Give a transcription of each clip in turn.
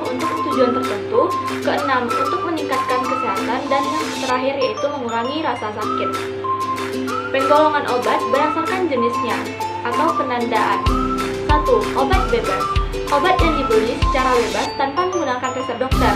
untuk tujuan tertentu, keenam untuk meningkatkan kesehatan, dan yang terakhir yaitu mengurangi rasa sakit. Penggolongan obat berdasarkan jenisnya atau penandaan. 1. Obat bebas. Obat yang dibeli secara bebas tanpa menggunakan resep dokter.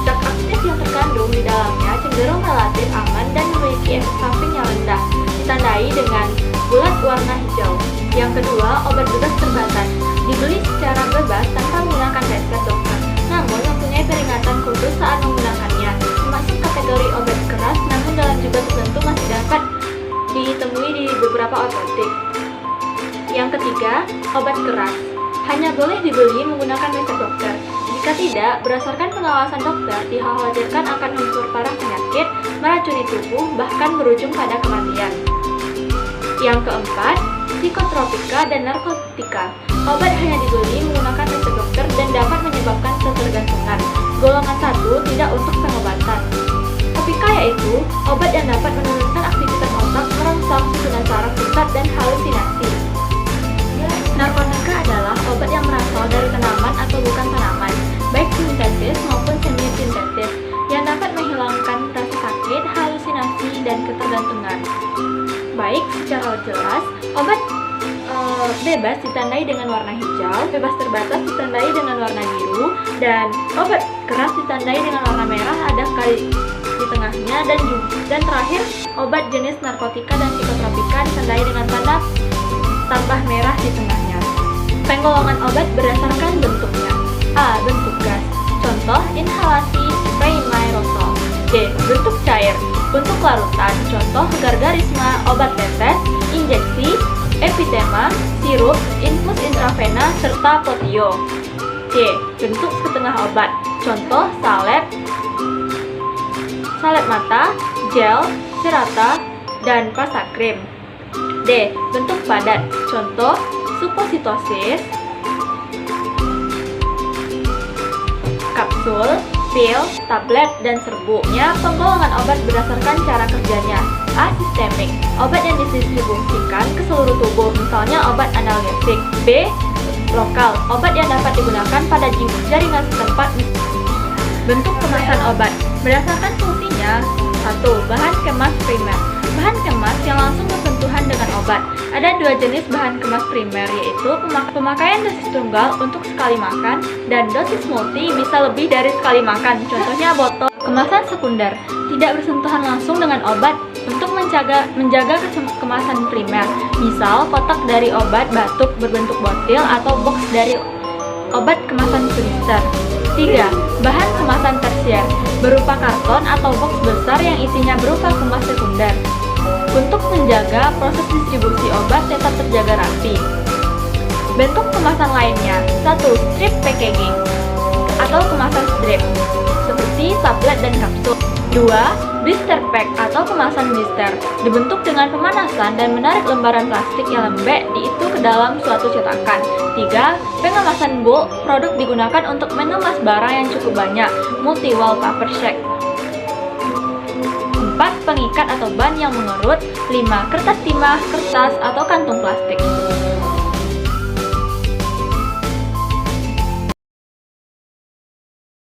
Zat aktif yang terkandung di dalamnya cenderung relatif aman dan memiliki efek samping yang rendah, ditandai dengan bulat warna hijau. Yang kedua, obat bebas terbatas. Dibeli secara bebas tanpa menggunakan resep dokter, namun mempunyai peringatan khusus saat menggunakannya. Termasuk kategori obat keras, namun dalam jumlah tertentu masih dapat ditemui di beberapa apotek. Yang ketiga, obat keras. Hanya boleh dibeli menggunakan resep dokter. Jika tidak, berdasarkan pengawasan dokter, dikhawatirkan akan memperparah penyakit, meracuni tubuh, bahkan berujung pada kematian. Yang keempat, psikotropika dan narkotika. Obat hanya dibeli menggunakan resep dokter dan dapat menyebabkan ketergantungan. Golongan 1 tidak untuk pengobatan. Tropika yaitu obat yang dapat menurunkan aktivitas otak, merangsang susunan saraf pusat dan halusinasi. Narkotika adalah obat yang berasal dari tanaman atau bukan tanaman, baik sintetis maupun semi-sintetis, yang dapat menghilangkan rasa sakit, halusinasi, dan ketergantungan. Baik, secara jelas, obat bebas ditandai dengan warna hijau, bebas terbatas ditandai dengan warna biru, dan obat keras ditandai dengan warna merah ada kali di tengahnya, dan terakhir obat jenis narkotika dan psikotropika ditandai dengan tanda tambah merah di tengahnya. Penggolongan obat berdasarkan bentuknya. A. Bentuk gas. Contoh, inhalasi spray aerosol. D. Bentuk cair. Bentuk larutan. Contoh, gargarisma, obat tetes, injeksi, epitema, sirup, infus intravena, serta potio. C. Bentuk setengah obat. Contoh, salep mata, gel, serata, dan pasta krim. D. Bentuk padat. Contoh, supositosis, kapsul, pil, tablet, dan serbuknya. Penggolongan obat berdasarkan cara kerjanya. A. Sistemik. Obat yang didistribusikan ke seluruh tubuh, misalnya obat analgesik. B. Lokal. Obat yang dapat digunakan pada jaringan setempat. Bentuk kemasan obat berdasarkan fungsinya. 1. Bahan kemas primer. Bahan kemas yang langsung bersentuhan dengan obat. Ada dua jenis bahan kemas primer, yaitu pemakaian dosis tunggal untuk sekali makan dan dosis multi bisa lebih dari sekali makan. Contohnya botol. Kemasan sekunder tidak bersentuhan langsung dengan obat untuk menjaga kemasan primer. Misal kotak dari obat batuk berbentuk botil atau box dari obat kemasan blister. 3. Bahan kemasan tersier berupa karton atau box besar yang isinya berupa kemas sekunder. Untuk menjaga proses distribusi obat tetap terjaga rapi. Bentuk kemasan lainnya. 1. Strip packaging atau kemasan strip seperti tablet dan kapsul. 2. Blister pack atau kemasan blister dibentuk dengan pemanasan dan menarik lembaran plastik yang lembek itu ke dalam suatu cetakan. 3. Pengemasan bulk. Produk digunakan untuk mengemas barang yang cukup banyak. Multi-wall paper sack. 4. Pengikat atau ban yang mengerut. 5. Kertas timah, kertas, atau kantung plastik.